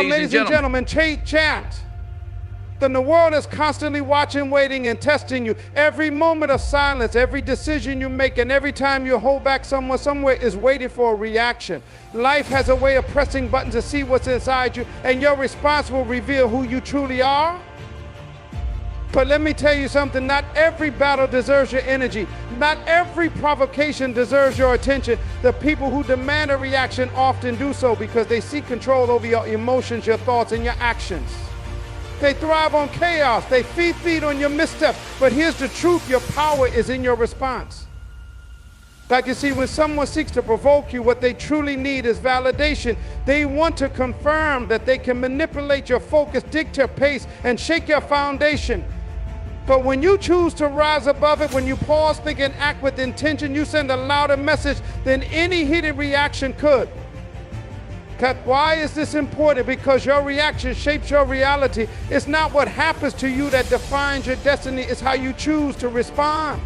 Ladies and gentlemen, chant. Then the world is constantly watching, waiting, and testing you. Every moment of silence, every decision you make, and every time you hold back someone somewhere is waiting for a reaction. Life has a way of pressing buttons to see what's inside you, and your response will reveal who you truly are. But let me tell you something, not every battle deserves your energy. Not every provocation deserves your attention. The people who demand a reaction often do so because they seek control over your emotions, your thoughts, and your actions. They thrive on chaos. They feed on your missteps. But here's the truth, your power is in your response. Like you see, when someone seeks to provoke you, what they truly need is validation. They want to confirm that they can manipulate your focus, dictate your pace, and shake your foundation. But when you choose to rise above it, when you pause, think, and act with intention, you send a louder message than any heated reaction could. Why is this important? Because your reaction shapes your reality. It's not what happens to you that defines your destiny, it's how you choose to respond.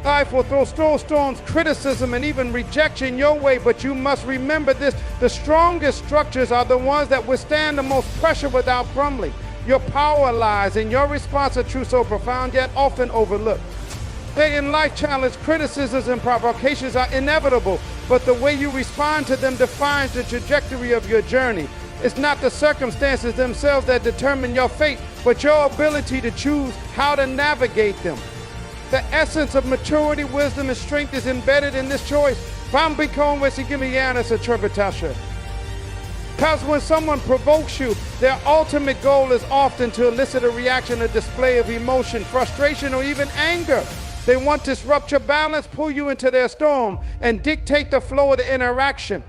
Life will throw snowstorms, criticism, and even rejection your way, but you must remember this: the strongest structures are the ones that withstand the most pressure without crumbling. Your power lies in your response, a truth so profound yet often overlooked. In life, challenge, criticisms, and provocations are inevitable, but the way you respond to them defines the trajectory of your journey. It's not the circumstances themselves that determine your fate, but your ability to choose how to navigate them. The essence of maturity, wisdom, and strength is embedded in this choice. Because when someone provokes you, their ultimate goal is often to elicit a reaction, a display of emotion, frustration, or even anger. They want to disrupt your balance, pull you into their storm, and dictate the flow of the interaction.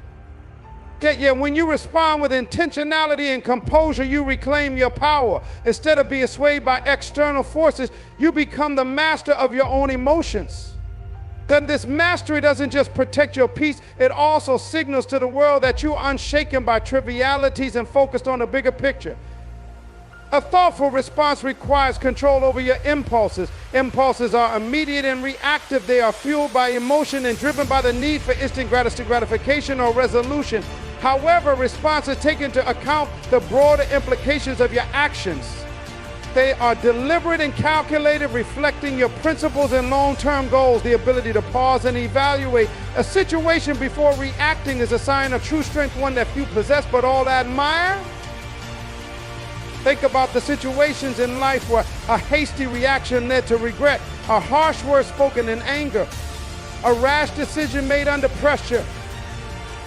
When you respond with intentionality and composure, you reclaim your power. Instead of being swayed by external forces, you become the master of your own emotions. Then this mastery doesn't just protect your peace, it also signals to the world that you are unshaken by trivialities and focused on the bigger picture. A thoughtful response requires control over your impulses. Impulses are immediate and reactive. They are fueled by emotion and driven by the need for instant gratification or resolution. However, responses take into account the broader implications of your actions. They are deliberate and calculated, reflecting your principles and long-term goals. The ability to pause and evaluate a situation before reacting is a sign of true strength, one that few possess but all admire. Think about the situations in life where a hasty reaction led to regret, a harsh word spoken in anger, a rash decision made under pressure,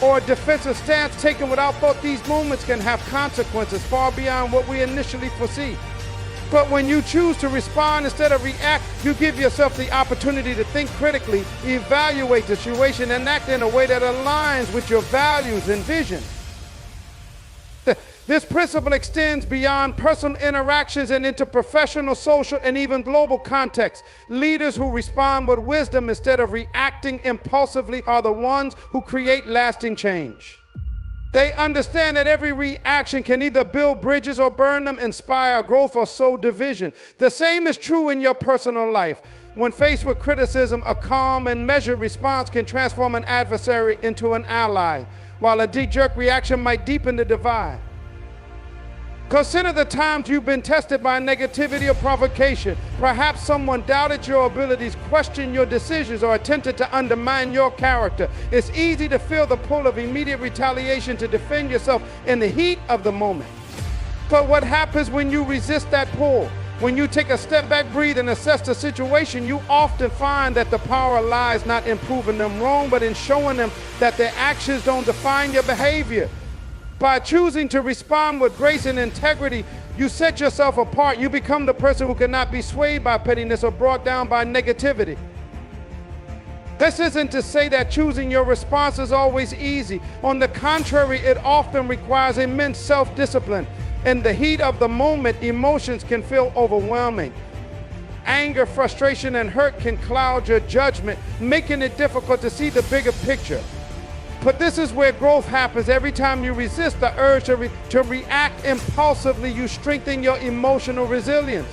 or a defensive stance taken without thought. These moments can have consequences far beyond what we initially foresee. But when you choose to respond instead of react, you give yourself the opportunity to think critically, evaluate the situation, and act in a way that aligns with your values and vision. This principle extends beyond personal interactions and into professional, social, and even global contexts. Leaders who respond with wisdom instead of reacting impulsively are the ones who create lasting change. They understand that every reaction can either build bridges or burn them, inspire growth or sow division. The same is true in your personal life. When faced with criticism, a calm and measured response can transform an adversary into an ally, while a knee-jerk reaction might deepen the divide. Consider the times you've been tested by negativity or provocation. Perhaps someone doubted your abilities, questioned your decisions, or attempted to undermine your character. It's easy to feel the pull of immediate retaliation to defend yourself in the heat of the moment. But what happens when you resist that pull? When you take a step back, breathe, and assess the situation, you often find that the power lies not in proving them wrong, but in showing them that their actions don't define your behavior. By choosing to respond with grace and integrity, you set yourself apart. You become the person who cannot be swayed by pettiness or brought down by negativity. This isn't to say that choosing your response is always easy. On the contrary, it often requires immense self-discipline. In the heat of the moment, emotions can feel overwhelming. Anger, frustration, and hurt can cloud your judgment, making it difficult to see the bigger picture. But this is where growth happens. Every time you resist the urge to react impulsively, you strengthen your emotional resilience.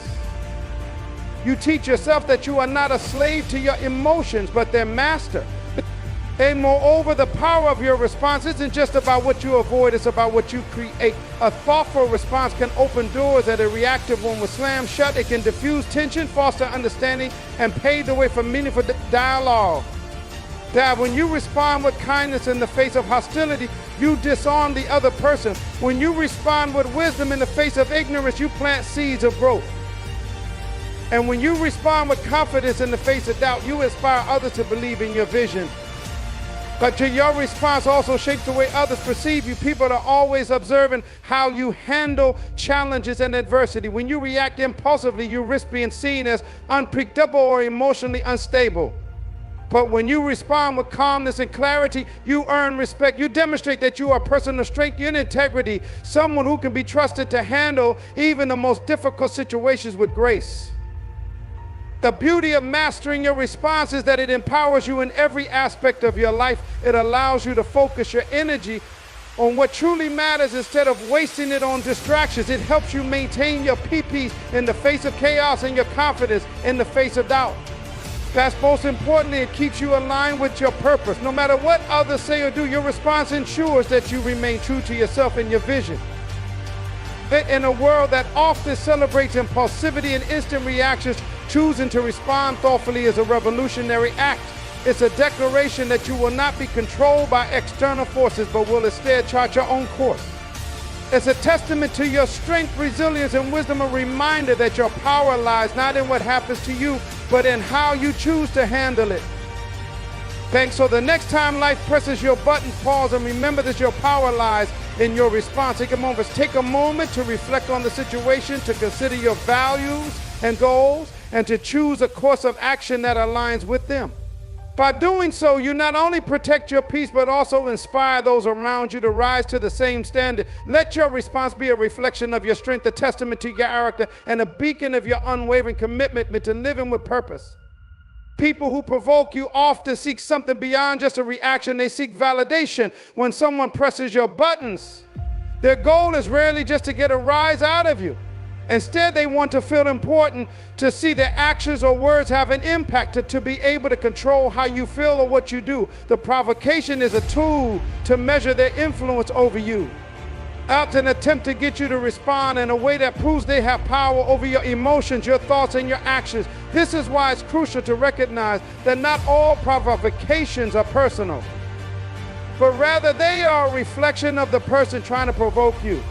You teach yourself that you are not a slave to your emotions, but their master. And moreover, the power of your response isn't just about what you avoid, it's about what you create. A thoughtful response can open doors that a reactive one will slam shut. It can diffuse tension, foster understanding, and pave the way for meaningful dialogue. That when you respond with kindness in the face of hostility, you disarm the other person. When you respond with wisdom in the face of ignorance, you plant seeds of growth. And when you respond with confidence in the face of doubt, you inspire others to believe in your vision. But your response also shapes the way others perceive you. People are always observing how you handle challenges and adversity. When you react impulsively, you risk being seen as unpredictable or emotionally unstable. But when you respond with calmness and clarity, you earn respect. You demonstrate that you are a person of strength and integrity, someone who can be trusted to handle even the most difficult situations with grace. The beauty of mastering your response is that it empowers you in every aspect of your life. It allows you to focus your energy on what truly matters instead of wasting it on distractions. It helps you maintain your peace in the face of chaos and your confidence in the face of doubt. That's most importantly, it keeps you aligned with your purpose. No matter what others say or do, your response ensures that you remain true to yourself and your vision. In a world that often celebrates impulsivity and instant reactions, choosing to respond thoughtfully is a revolutionary act. It's a declaration that you will not be controlled by external forces, but will instead chart your own course. It's a testament to your strength, resilience, and wisdom, a reminder that your power lies not in what happens to you, but in how you choose to handle it. Thanks. So the next time life presses your buttons, pause and remember that your power lies in your response. Take a moment to reflect on the situation, to consider your values and goals, and to choose a course of action that aligns with them. By doing so, you not only protect your peace, but also inspire those around you to rise to the same standard. Let your response be a reflection of your strength, a testament to your character, and a beacon of your unwavering commitment to living with purpose. People who provoke you often seek something beyond just a reaction. They seek validation. When someone presses your buttons, their goal is rarely just to get a rise out of you. Instead, they want to feel important, to see their actions or words have an impact, to be able to control how you feel or what you do. The provocation is a tool to measure their influence over you, out to an attempt to get you to respond in a way that proves they have power over your emotions, your thoughts, and your actions. This is why it's crucial to recognize that not all provocations are personal, but rather they are a reflection of the person trying to provoke you.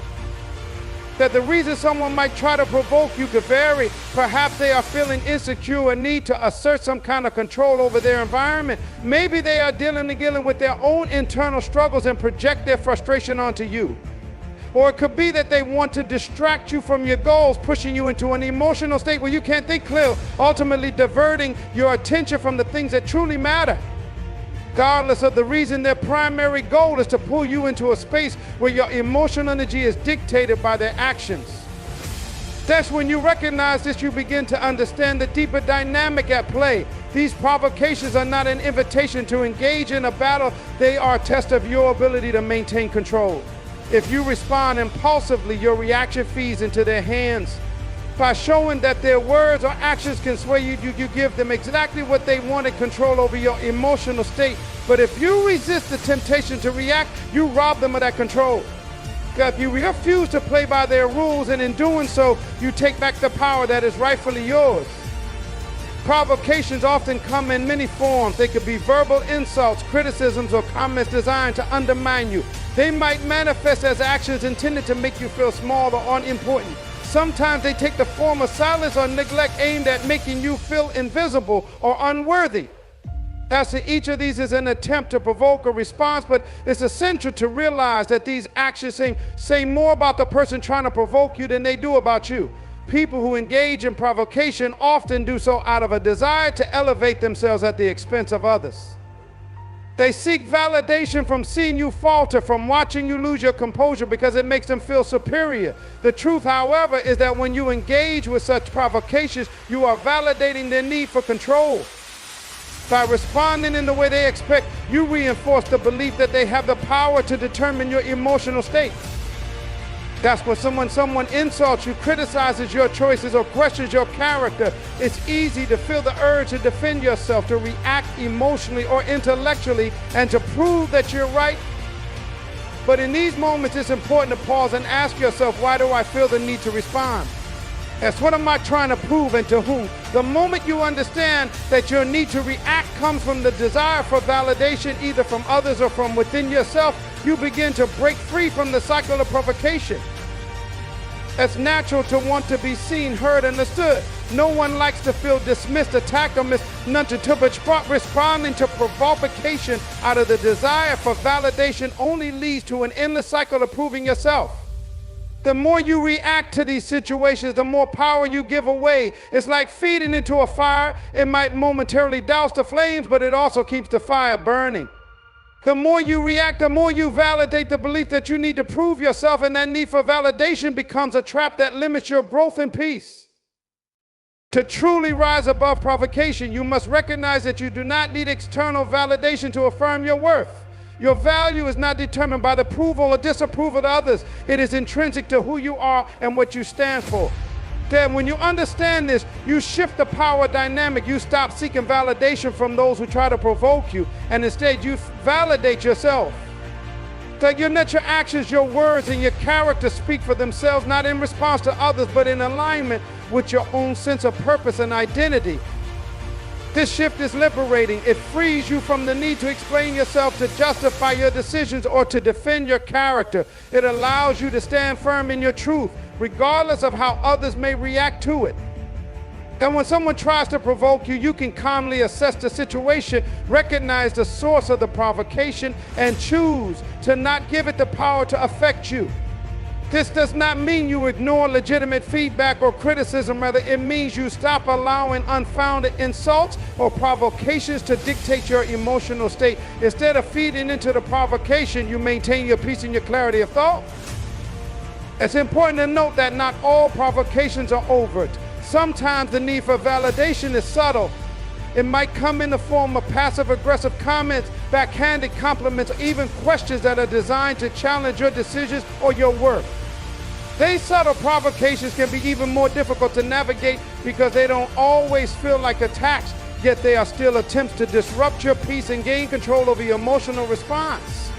That the reason someone might try to provoke you could vary. Perhaps they are feeling insecure and need to assert some kind of control over their environment. Maybe they are dealing with their own internal struggles and project their frustration onto you. Or it could be that they want to distract you from your goals, pushing you into an emotional state where you can't think clearly, ultimately diverting your attention from the things that truly matter. Regardless of the reason, their primary goal is to pull you into a space where your emotional energy is dictated by their actions. That's when you recognize this, you begin to understand the deeper dynamic at play. These provocations are not an invitation to engage in a battle. They are a test of your ability to maintain control. If you respond impulsively, your reaction feeds into their hands. By showing that their words or actions can sway you, you give them exactly what they wanted, control over your emotional state. But if you resist the temptation to react, you rob them of that control. If you refuse to play by their rules, and in doing so, you take back the power that is rightfully yours. Provocations often come in many forms. They could be verbal insults, criticisms, or comments designed to undermine you. They might manifest as actions intended to make you feel small or unimportant. Sometimes they take the form of silence or neglect aimed at making you feel invisible or unworthy. As to each of these is an attempt to provoke a response, but it's essential to realize that these actions say more about the person trying to provoke you than they do about you. People who engage in provocation often do so out of a desire to elevate themselves at the expense of others. They seek validation from seeing you falter, from watching you lose your composure, because it makes them feel superior. The truth, however, is that when you engage with such provocations, you are validating their need for control. By responding in the way they expect, you reinforce the belief that they have the power to determine your emotional state. That's when someone insults you, criticizes your choices, or questions your character. It's easy to feel the urge to defend yourself, to react emotionally or intellectually, and to prove that you're right. But in these moments, it's important to pause and ask yourself, why do I feel the need to respond? That's what am I trying to prove, and to whom? The moment you understand that your need to react comes from the desire for validation, either from others or from within yourself, you begin to break free from the cycle of provocation. It's natural to want to be seen, heard, understood. No one likes to feel dismissed, attacked, or misunderstood, but responding to provocation out of the desire for validation only leads to an endless cycle of proving yourself. The more you react to these situations, the more power you give away. It's like feeding into a fire. It might momentarily douse the flames, but it also keeps the fire burning. The more you react, the more you validate the belief that you need to prove yourself, and that need for validation becomes a trap that limits your growth and peace. To truly rise above provocation, you must recognize that you do not need external validation to affirm your worth. Your value is not determined by the approval or disapproval of others. It is intrinsic to who you are and what you stand for. Then when you understand this, you shift the power dynamic. You stop seeking validation from those who try to provoke you, and instead you validate yourself. That you let your actions, your words, and your character speak for themselves, not in response to others, but in alignment with your own sense of purpose and identity. This shift is liberating. It frees you from the need to explain yourself, to justify your decisions, or to defend your character. It allows you to stand firm in your truth, regardless of how others may react to it. And when someone tries to provoke you, you can calmly assess the situation, recognize the source of the provocation, and choose to not give it the power to affect you. This does not mean you ignore legitimate feedback or criticism. Rather, it means you stop allowing unfounded insults or provocations to dictate your emotional state. Instead of feeding into the provocation, you maintain your peace and your clarity of thought. It's important to note that not all provocations are overt. Sometimes the need for validation is subtle. It might come in the form of passive-aggressive comments, backhanded compliments, or even questions that are designed to challenge your decisions or your worth. These subtle provocations can be even more difficult to navigate because they don't always feel like attacks, yet they are still attempts to disrupt your peace and gain control over your emotional response.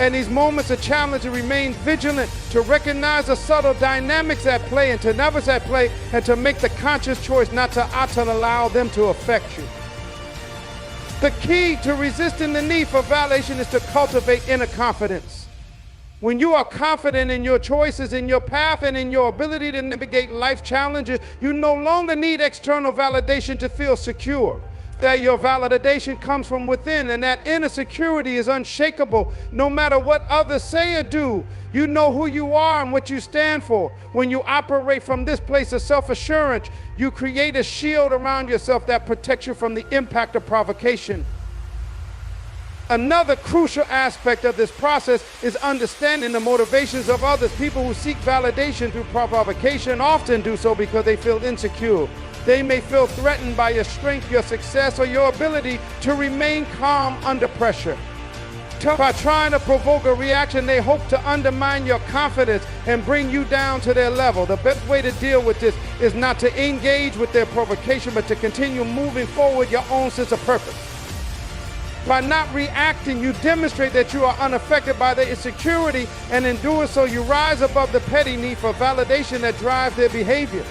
And these moments of challenge to remain vigilant, to recognize the subtle dynamics at play and to never at play, and to make the conscious choice not to allow them to affect you. The key to resisting the need for validation is to cultivate inner confidence. When you are confident in your choices, in your path, and in your ability to navigate life challenges, you no longer need external validation to feel secure. That your validation comes from within, and that inner security is unshakable no matter what others say or do. You know who you are and what you stand for. When you operate from this place of self-assurance, you create a shield around yourself that protects you from the impact of provocation. Another crucial aspect of this process is understanding the motivations of others. People who seek validation through provocation often do so because they feel insecure. They may feel threatened by your strength, your success, or your ability to remain calm under pressure. By trying to provoke a reaction, they hope to undermine your confidence and bring you down to their level. The best way to deal with this is not to engage with their provocation, but to continue moving forward your own sense of purpose. By not reacting, you demonstrate that you are unaffected by their insecurity, and in doing so, you rise above the petty need for validation that drives their behavior.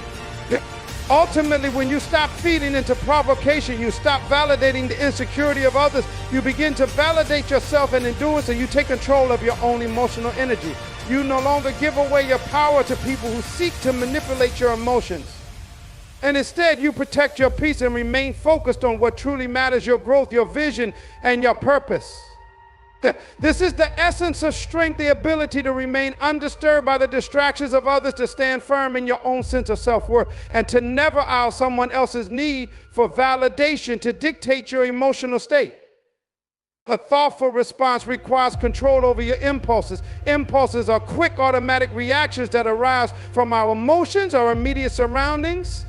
Ultimately, when you stop feeding into provocation, you stop validating the insecurity of others, you begin to validate yourself, and in doing so, you take control of your own emotional energy. You no longer give away your power to people who seek to manipulate your emotions. And instead, you protect your peace and remain focused on what truly matters, your growth, your vision, and your purpose. This is the essence of strength, the ability to remain undisturbed by the distractions of others, to stand firm in your own sense of self-worth, and to never allow someone else's need for validation to dictate your emotional state. A thoughtful response requires control over your impulses. Impulses are quick, automatic reactions that arise from our emotions, our immediate surroundings,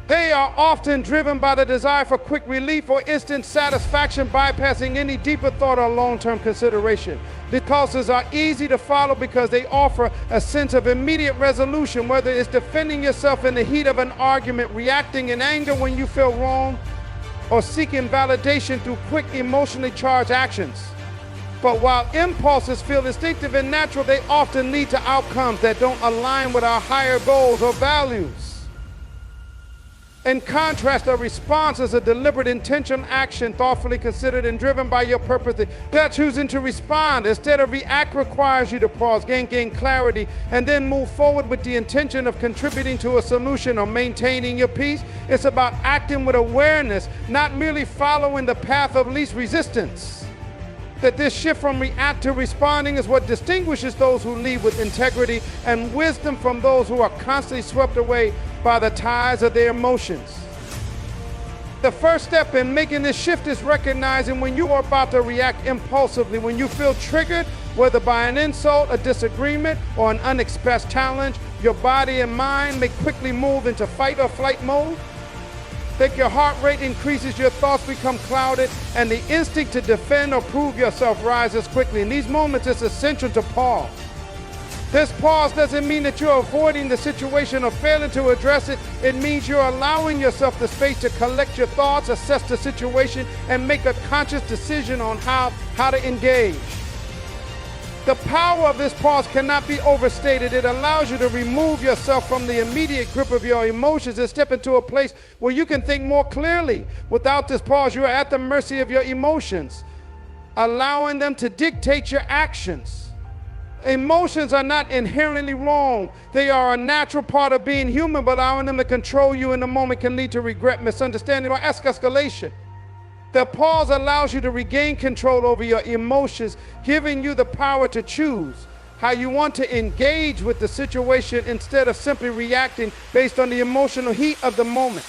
They are often driven by the desire for quick relief or instant satisfaction, bypassing any deeper thought or long-term consideration. These causes are easy to follow because they offer a sense of immediate resolution, whether it's defending yourself in the heat of an argument, reacting in anger when you feel wrong, or seeking validation through quick emotionally charged actions. But while impulses feel instinctive and natural, they often lead to outcomes that don't align with our higher goals or values. In contrast, a response is a deliberate, intentional action, thoughtfully considered and driven by your purpose. That choosing to respond instead of react requires you to pause, gain clarity, and then move forward with the intention of contributing to a solution or maintaining your peace. It's about acting with awareness, not merely following the path of least resistance. That this shift from react to responding is what distinguishes those who lead with integrity and wisdom from those who are constantly swept away by the tides of their emotions. The first step in making this shift is recognizing when you are about to react impulsively, when you feel triggered, whether by an insult, a disagreement, or an unexpressed challenge, your body and mind may quickly move into fight or flight mode. That your heart rate increases, your thoughts become clouded, and the instinct to defend or prove yourself rises quickly. In these moments, it's essential to pause. This pause doesn't mean that you're avoiding the situation or failing to address it. It means you're allowing yourself the space to collect your thoughts, assess the situation, and make a conscious decision on how to engage. The power of this pause cannot be overstated. It allows you to remove yourself from the immediate grip of your emotions and step into a place where you can think more clearly. Without this pause, you are at the mercy of your emotions, allowing them to dictate your actions. Emotions are not inherently wrong. They are a natural part of being human, but allowing them to control you in the moment can lead to regret, misunderstanding, or escalation. The pause allows you to regain control over your emotions, giving you the power to choose how you want to engage with the situation instead of simply reacting based on the emotional heat of the moment.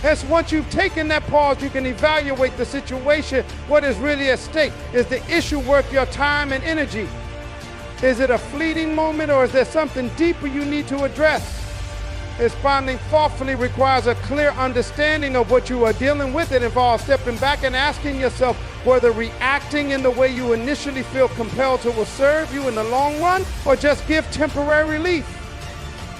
As once you've taken that pause, you can evaluate the situation. What is really at stake? Is the issue worth your time and energy? Is it a fleeting moment, or is there something deeper you need to address? Responding thoughtfully requires a clear understanding of what you are dealing with. It involves stepping back and asking yourself whether reacting in the way you initially feel compelled to will serve you in the long run or just give temporary relief.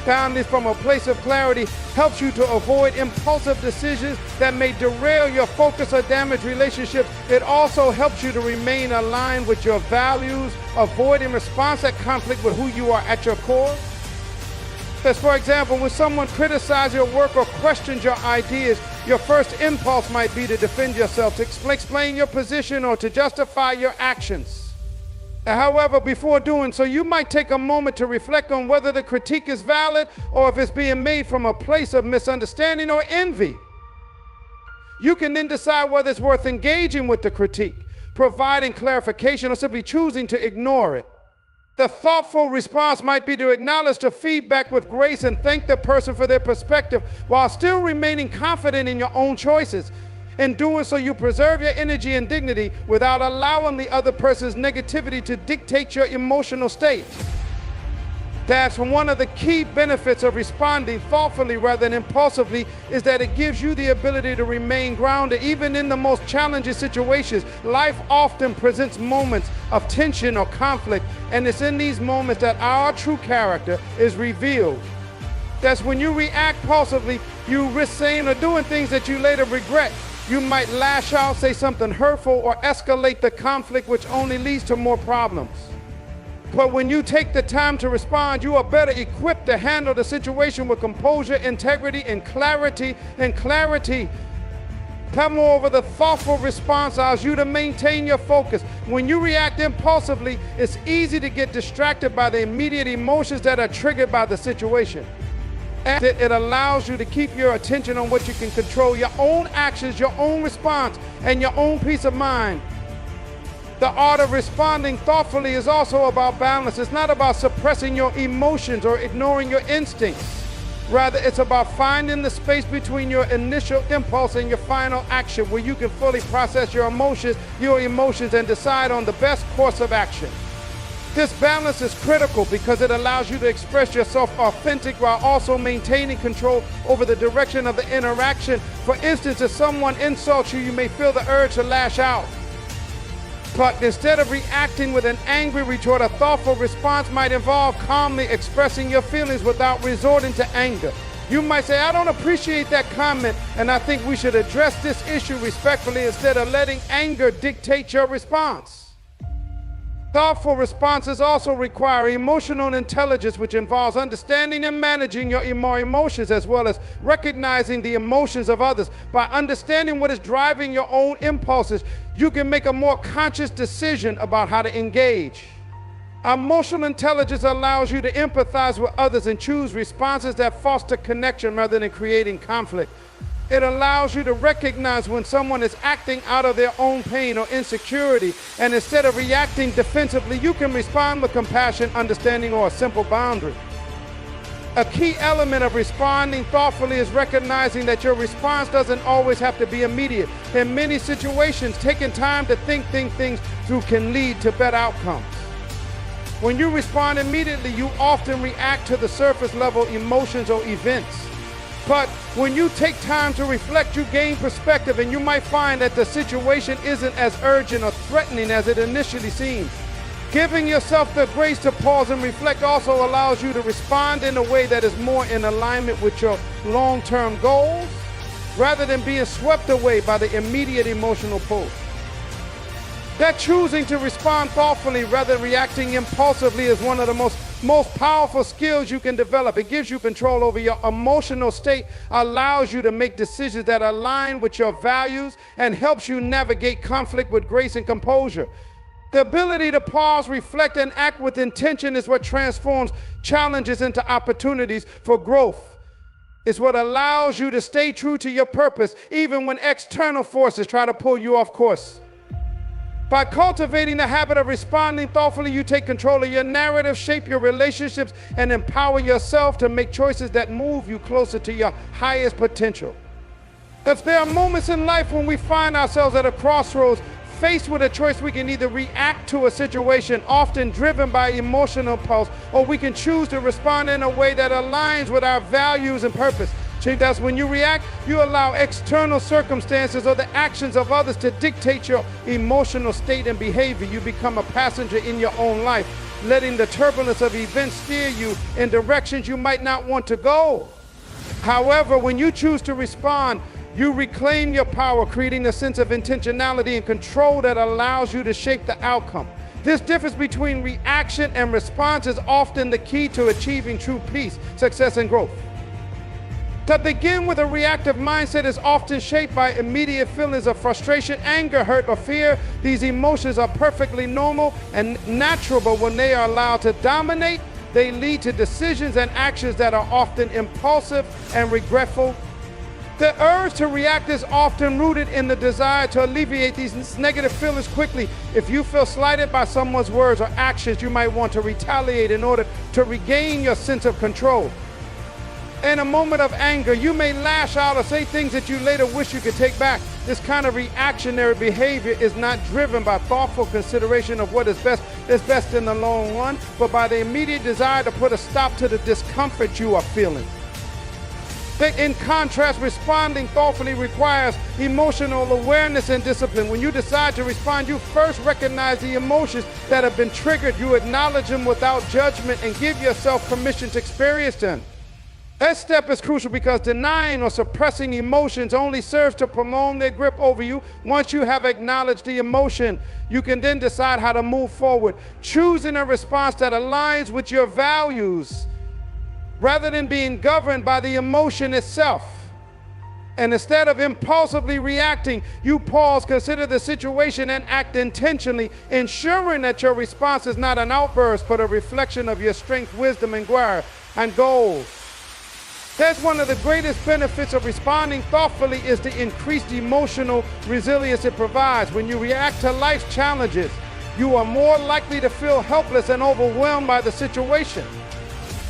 Calmness from a place of clarity helps you to avoid impulsive decisions that may derail your focus or damage relationships. It also helps you to remain aligned with your values, avoiding response at conflict with who you are at your core. Because, for example, when someone criticizes your work or questions your ideas, your first impulse might be to defend yourself, to explain your position, or to justify your actions. However, before doing so, you might take a moment to reflect on whether the critique is valid or if it's being made from a place of misunderstanding or envy. You can then decide whether it's worth engaging with the critique, providing clarification, or simply choosing to ignore it. The thoughtful response might be to acknowledge the feedback with grace and thank the person for their perspective while still remaining confident in your own choices. In doing so, you preserve your energy and dignity without allowing the other person's negativity to dictate your emotional state. That's one of the key benefits of responding thoughtfully rather than impulsively, is that it gives you the ability to remain grounded even in the most challenging situations. Life often presents moments of tension or conflict, and it's in these moments that our true character is revealed. That's when you react impulsively, you risk saying or doing things that you later regret. You might lash out, say something hurtful, or escalate the conflict, which only leads to more problems. But when you take the time to respond, you are better equipped to handle the situation with composure, integrity, and clarity. Moreover, the thoughtful response allows you to maintain your focus. When you react impulsively, it's easy to get distracted by the immediate emotions that are triggered by the situation. And it allows you to keep your attention on what you can control, your own actions, your own response, and your own peace of mind. The art of responding thoughtfully is also about balance. It's not about suppressing your emotions or ignoring your instincts. Rather, it's about finding the space between your initial impulse and your final action, where you can fully process your emotions and decide on the best course of action. This balance is critical because it allows you to express yourself authentic while also maintaining control over the direction of the interaction. For instance, if someone insults you, you may feel the urge to lash out. But instead of reacting with an angry retort, a thoughtful response might involve calmly expressing your feelings without resorting to anger. You might say, I don't appreciate that comment, and I think we should address this issue respectfully instead of letting anger dictate your response. Thoughtful responses also require emotional intelligence, which involves understanding and managing your emotions as well as recognizing the emotions of others. By understanding what is driving your own impulses, you can make a more conscious decision about how to engage. Emotional intelligence allows you to empathize with others and choose responses that foster connection rather than creating conflict. It allows you to recognize when someone is acting out of their own pain or insecurity, and instead of reacting defensively, you can respond with compassion, understanding, or a simple boundary. A key element of responding thoughtfully is recognizing that your response doesn't always have to be immediate. In many situations, taking time to think things through can lead to better outcomes. When you respond immediately, you often react to the surface level emotions or events. But when you take time to reflect, you gain perspective, and you might find that the situation isn't as urgent or threatening as it initially seems. Giving yourself the grace to pause and reflect also allows you to respond in a way that is more in alignment with your long-term goals, rather than being swept away by the immediate emotional pull. That choosing to respond thoughtfully rather than reacting impulsively is one of the most powerful skills you can develop. It gives you control over your emotional state, allows you to make decisions that align with your values, and helps you navigate conflict with grace and composure. The ability to pause, reflect, and act with intention is what transforms challenges into opportunities for growth. It's what allows you to stay true to your purpose, even when external forces try to pull you off course. By cultivating the habit of responding thoughtfully, you take control of your narrative, shape your relationships, and empower yourself to make choices that move you closer to your highest potential. Because there are moments in life when we find ourselves at a crossroads, faced with a choice. We can either react to a situation, often driven by emotional impulse, or we can choose to respond in a way that aligns with our values and purpose. See, that's when you react, you allow external circumstances or the actions of others to dictate your emotional state and behavior. You become a passenger in your own life, letting the turbulence of events steer you in directions you might not want to go. However, when you choose to respond, you reclaim your power, creating a sense of intentionality and control that allows you to shape the outcome. This difference between reaction and response is often the key to achieving true peace, success, and growth. To begin with, a reactive mindset is often shaped by immediate feelings of frustration, anger, hurt, or fear. These emotions are perfectly normal and natural, but when they are allowed to dominate, they lead to decisions and actions that are often impulsive and regretful. The urge to react is often rooted in the desire to alleviate these negative feelings quickly. If you feel slighted by someone's words or actions, you might want to retaliate in order to regain your sense of control. In a moment of anger, you may lash out or say things that you later wish you could take back. This kind of reactionary behavior is not driven by thoughtful consideration of what is best in the long run, but by the immediate desire to put a stop to the discomfort you are feeling. In contrast, responding thoughtfully requires emotional awareness and discipline. When you decide to respond, you first recognize the emotions that have been triggered. You acknowledge them without judgment and give yourself permission to experience them. That step is crucial because denying or suppressing emotions only serves to prolong their grip over you. Once you have acknowledged the emotion, you can then decide how to move forward, choosing a response that aligns with your values rather than being governed by the emotion itself. And instead of impulsively reacting, you pause, consider the situation, and act intentionally, ensuring that your response is not an outburst, but a reflection of your strength, wisdom, and goals. That's one of the greatest benefits of responding thoughtfully is the increased emotional resilience it provides. When you react to life's challenges, you are more likely to feel helpless and overwhelmed by the situation,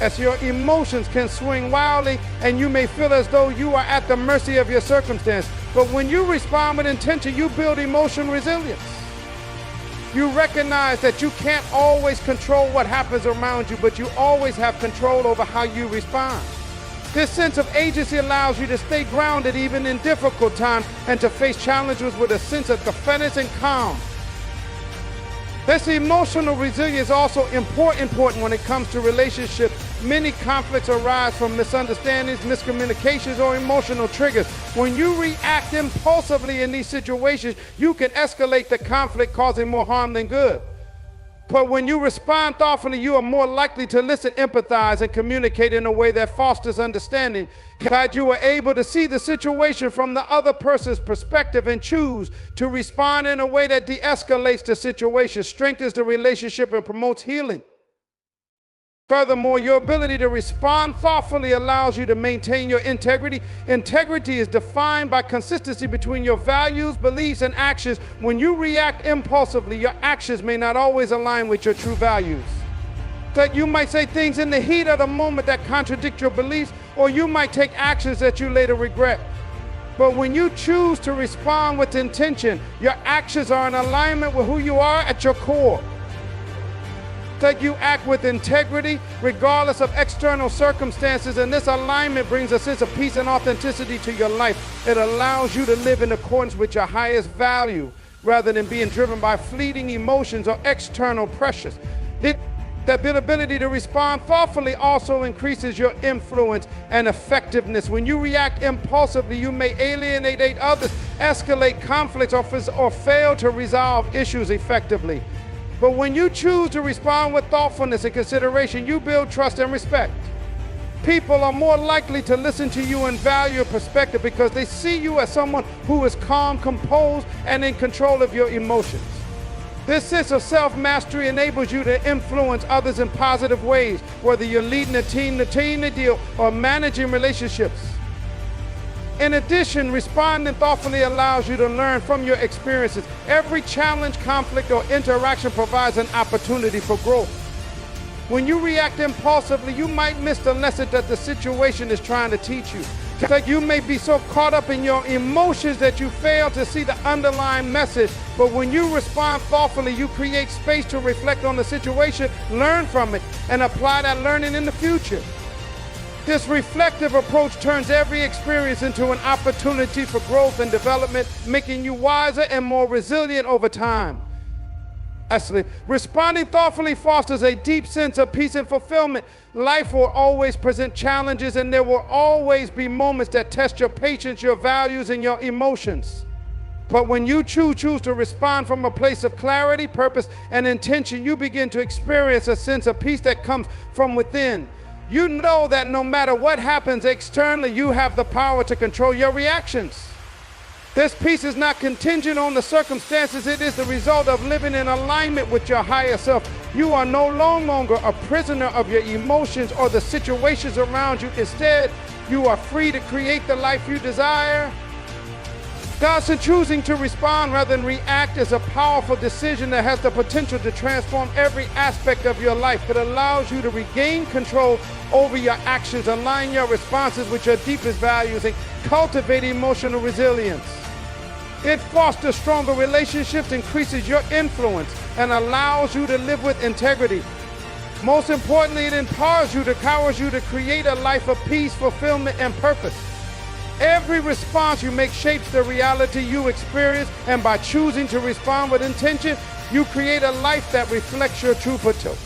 as your emotions can swing wildly and you may feel as though you are at the mercy of your circumstance. But when you respond with intention, you build emotional resilience. You recognize that you can't always control what happens around you, but you always have control over how you respond. This sense of agency allows you to stay grounded even in difficult times and to face challenges with a sense of confidence and calm. This emotional resilience is also important when it comes to relationships. Many conflicts arise from misunderstandings, miscommunications, or emotional triggers. When you react impulsively in these situations, you can escalate the conflict, causing more harm than good. But when you respond thoughtfully, you are more likely to listen, empathize, and communicate in a way that fosters understanding. That you are able to see the situation from the other person's perspective and choose to respond in a way that de-escalates the situation, strengthens the relationship, and promotes healing. Furthermore, your ability to respond thoughtfully allows you to maintain your integrity. Integrity is defined by consistency between your values, beliefs, and actions. When you react impulsively, your actions may not always align with your true values. That you might say things in the heat of the moment that contradict your beliefs, or you might take actions that you later regret. But when you choose to respond with intention, your actions are in alignment with who you are at your core. That you act with integrity regardless of external circumstances, and this alignment brings a sense of peace and authenticity to your life. It allows you to live in accordance with your highest value rather than being driven by fleeting emotions or external pressures. The ability to respond thoughtfully also increases your influence and effectiveness. When you react impulsively, you may alienate others, escalate conflicts, or fail to resolve issues effectively. But when you choose to respond with thoughtfulness and consideration, you build trust and respect. People are more likely to listen to you and value your perspective because they see you as someone who is calm, composed, and in control of your emotions. This sense of self-mastery enables you to influence others in positive ways, whether you're leading a team to deal or managing relationships. In addition, responding thoughtfully allows you to learn from your experiences. Every challenge, conflict, or interaction provides an opportunity for growth. When you react impulsively, you might miss the lesson that the situation is trying to teach you. That you may be so caught up in your emotions that you fail to see the underlying message. But when you respond thoughtfully, you create space to reflect on the situation, learn from it, and apply that learning in the future. This reflective approach turns every experience into an opportunity for growth and development, making you wiser and more resilient over time. Lastly, responding thoughtfully fosters a deep sense of peace and fulfillment. Life will always present challenges, and there will always be moments that test your patience, your values, and your emotions. But when you choose to respond from a place of clarity, purpose, and intention, you begin to experience a sense of peace that comes from within. You know that no matter what happens externally, you have the power to control your reactions. This peace is not contingent on the circumstances. It is the result of living in alignment with your higher self. You are no longer a prisoner of your emotions or the situations around you. Instead, you are free to create the life you desire. Thus, in choosing to respond rather than react is a powerful decision that has the potential to transform every aspect of your life. It allows you to regain control over your actions, align your responses with your deepest values, and cultivate emotional resilience. It fosters stronger relationships, increases your influence, and allows you to live with integrity. Most importantly, it empowers you to create a life of peace, fulfillment, and purpose. Every response you make shapes the reality you experience, and by choosing to respond with intention, you create a life that reflects your true potential.